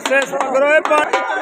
Bases, Groepan.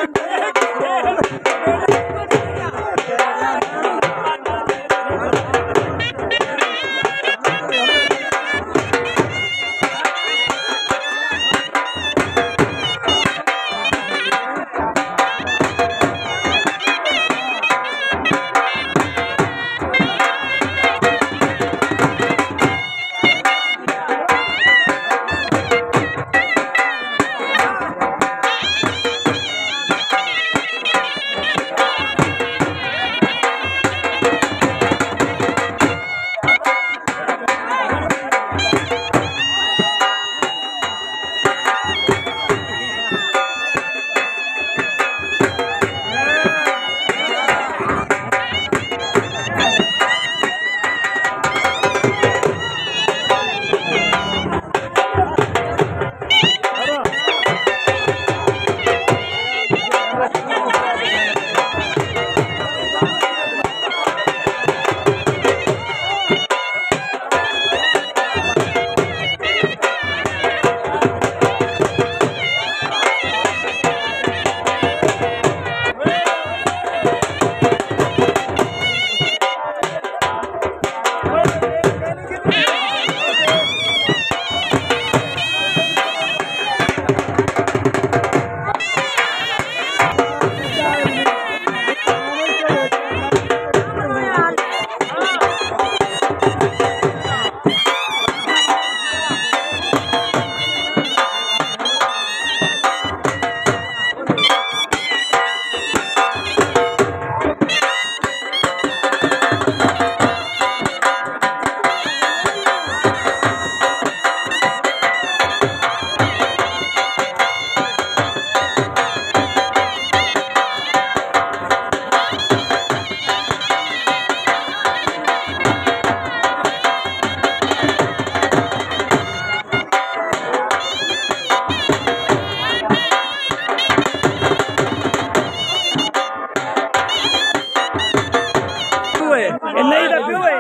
नहीं तो प्यू है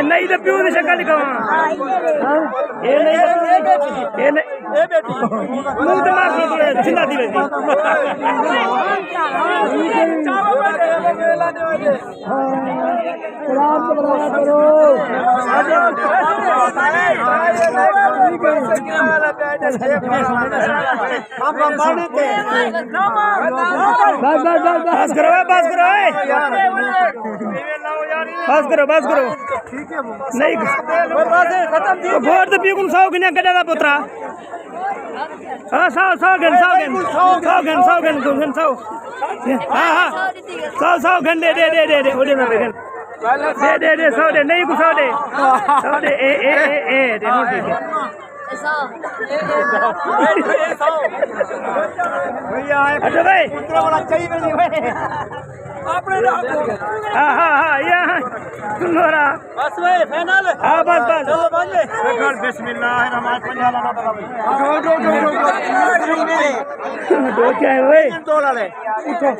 नहीं तो प्यू की शक्ल दिखावा ये नहीं ये मुंह तो मार दो चिल्ला दी बस करो बस करो बस करो नहीं वोट तो पी सौ गिने गड्ढे का पुत्रा हाँ सौ गन हाँ सौ गन दे ओडे में दे सौ दे नहीं कुछ सौ दे ए अच्छा भाई हाँ यहाँ सुनोरा बस भाई फाइनल हाँ बस बिस्मिल्लाह क्या है भाई उठो